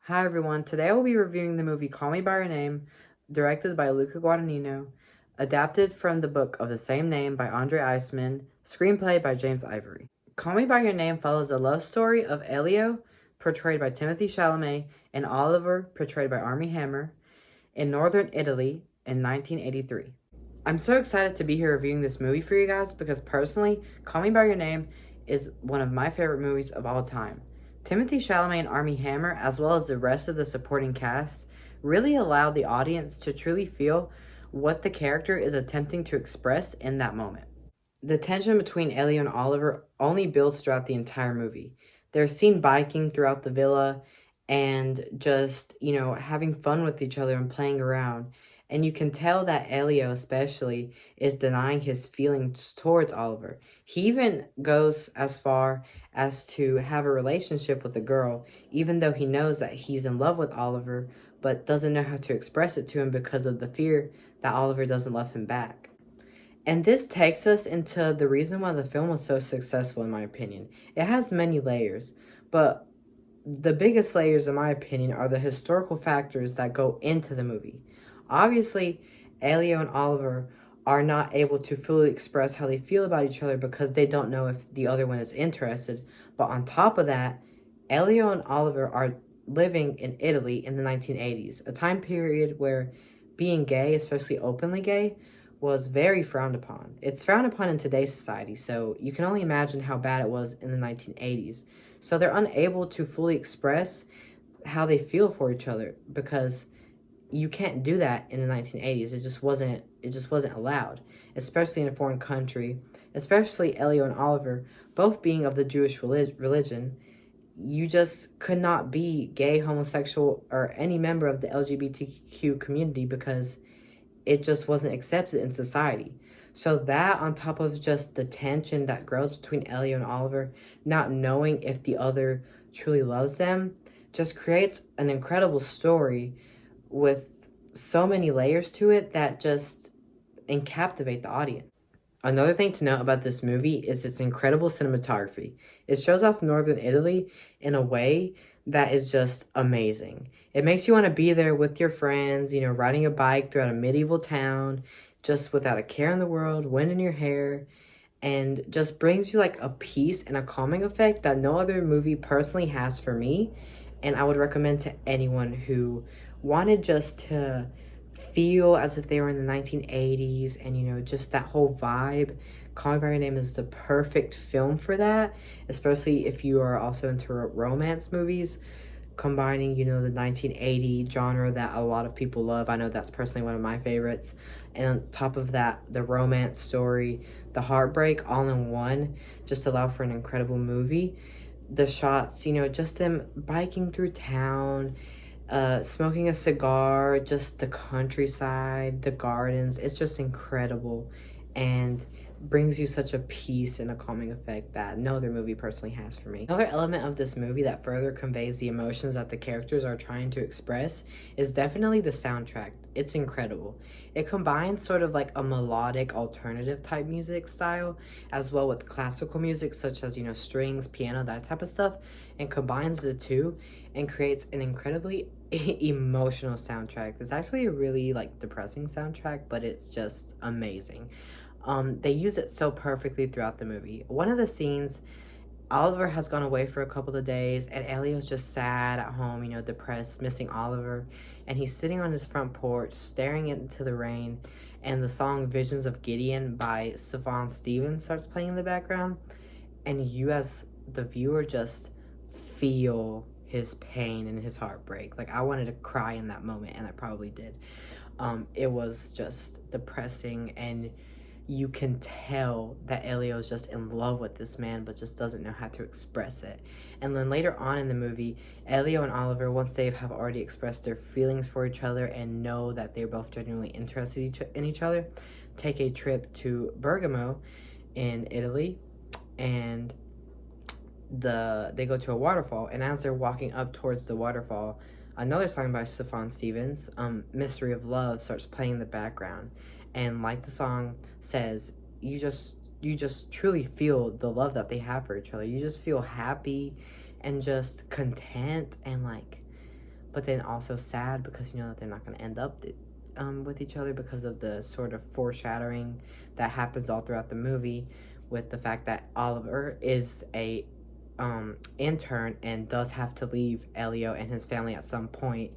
Hi everyone, today I will be reviewing the movie Call Me By Your Name, directed by Luca Guadagnino, adapted from the book of the same name by Andre Eisman, screenplay by James Ivory. Call Me By Your Name follows the love story of Elio, portrayed by Timothy Chalamet, and Oliver, portrayed by Armie Hammer, in northern Italy in 1983. I'm so excited to be here reviewing this movie for you guys because personally, Call Me By Your Name is one of my favorite movies of all time. Timothy Chalamet and Armie Hammer, as well as the rest of the supporting cast, really allowed the audience to truly feel what the character is attempting to express in that moment. The tension between Ellie and Oliver only builds throughout the entire movie. They're seen biking throughout the villa and just, having fun with each other and playing around. And you can tell that Elio, especially, is denying his feelings towards Oliver. He even goes as far as to have a relationship with a girl, even though he knows that he's in love with Oliver, but doesn't know how to express it to him because of the fear that Oliver doesn't love him back. And this takes us into the reason why the film was so successful, in my opinion. It has many layers, but the biggest layers, in my opinion, are the historical factors that go into the movie. Obviously, Elio and Oliver are not able to fully express how they feel about each other because they don't know if the other one is interested. But on top of that, Elio and Oliver are living in Italy in the 1980s, a time period where being gay, especially openly gay, was very frowned upon. It's frowned upon in today's society, so you can only imagine how bad it was in the 1980s. So they're unable to fully express how they feel for each other because you can't do that in the 1980s. It just wasn't allowed, especially in a foreign country, especially Elio and Oliver both being of the Jewish religion. You just could not be gay, homosexual, or any member of the LGBTQ community because it just wasn't accepted in society. So that on top of just the tension that grows between Elio and Oliver, not knowing if the other truly loves them, just creates an incredible story with so many layers to it that just captivate the audience. Another thing to note about this movie is its incredible cinematography. It shows off northern Italy in a way that is just amazing. It makes you want to be there with your friends, riding a bike throughout a medieval town, just without a care in the world, wind in your hair, and just brings you like a peace and a calming effect that no other movie personally has for me. And I would recommend to anyone who wanted just to feel as if they were in the 1980s and, just that whole vibe. Call Me By Your Name is the perfect film for that, especially if you are also into romance movies, combining, the 1980 genre that a lot of people love. I know that's personally one of my favorites. And on top of that, the romance story, the heartbreak, all in one, just allow for an incredible movie. The shots, just them biking through town, smoking a cigar, just the countryside, the gardens. It's just incredible and brings you such a peace and a calming effect that no other movie personally has for me. Another element of this movie that further conveys the emotions that the characters are trying to express is definitely the soundtrack. It's incredible. It combines sort of like a melodic alternative type music style as well with classical music such as, strings, piano, that type of stuff, and combines the two and creates an incredibly emotional soundtrack. It's actually a really like depressing soundtrack, but it's just amazing. They use it so perfectly throughout the movie. One of the scenes, Oliver has gone away for a couple of days, and Elio's just sad at home, depressed, missing Oliver, and he's sitting on his front porch, staring into the rain, and the song Visions of Gideon by Savon Stevens starts playing in the background, and you as the viewer just feel his pain and his heartbreak. Like, I wanted to cry in that moment, and I probably did. It was just depressing, and you can tell that Elio is just in love with this man, but just doesn't know how to express it. And then later on in the movie, Elio and Oliver, once they have already expressed their feelings for each other and know that they're both genuinely interested in each other, take a trip to Bergamo in Italy, and they go to a waterfall. And as they're walking up towards the waterfall, another song by Stefan Stevens, Mystery of Love, starts playing in the background. And like the song says, you just truly feel the love that they have for each other. You just feel happy and just content and like but then also sad because you know that they're not going to end up with each other because of the sort of foreshadowing that happens all throughout the movie with the fact that Oliver is a intern and does have to leave Elio and his family at some point.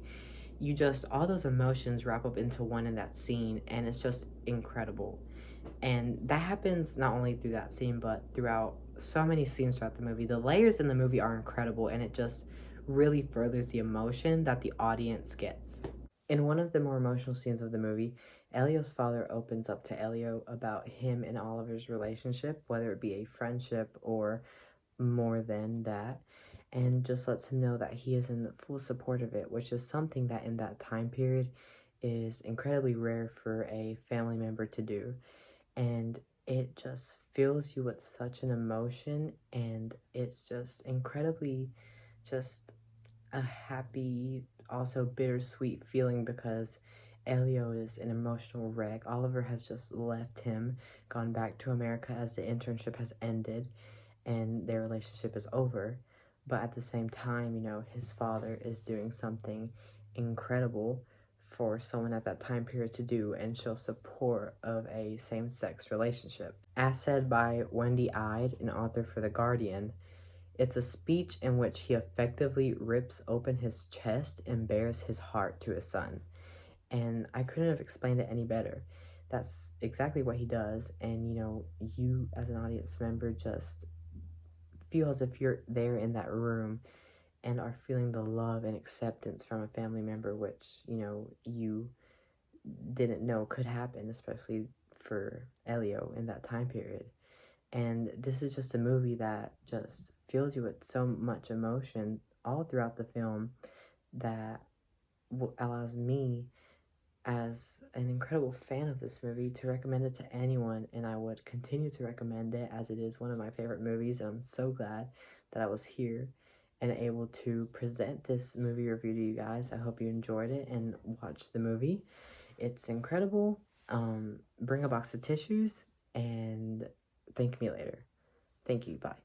You just, all those emotions wrap up into one in that scene, and it's just incredible. And that happens not only through that scene, but throughout so many scenes throughout the movie. The layers in the movie are incredible, and it just really furthers the emotion that the audience gets. In one of the more emotional scenes of the movie, Elio's father opens up to Elio about him and Oliver's relationship, whether it be a friendship or more than that, and just lets him know that he is in full support of it, which is something that in that time period is incredibly rare for a family member to do. And it just fills you with such an emotion, and it's just incredibly just a happy, also bittersweet feeling because Elio is an emotional wreck. Oliver has just left him, gone back to America as the internship has ended and their relationship is over. But at the same time, you know, his father is doing something incredible for someone at that time period to do and show support of a same-sex relationship. As said by Wendy Ide, an author for The Guardian, it's a speech in which he effectively rips open his chest and bares his heart to his son. And I couldn't have explained it any better. That's exactly what he does. And, you know, you as an audience member just feel as if you're there in that room and are feeling the love and acceptance from a family member, which, you know, you didn't know could happen, especially for Elio in that time period. And this is just a movie that just fills you with so much emotion all throughout the film that allows me, as an incredible fan of this movie, to recommend it to anyone, and I would continue to recommend it as it is one of my favorite movies, and I'm so glad that I was here and able to present this movie review to you guys. I hope you enjoyed it and watched the movie. It's incredible. Bring a box of tissues and thank me later. Thank you. Bye.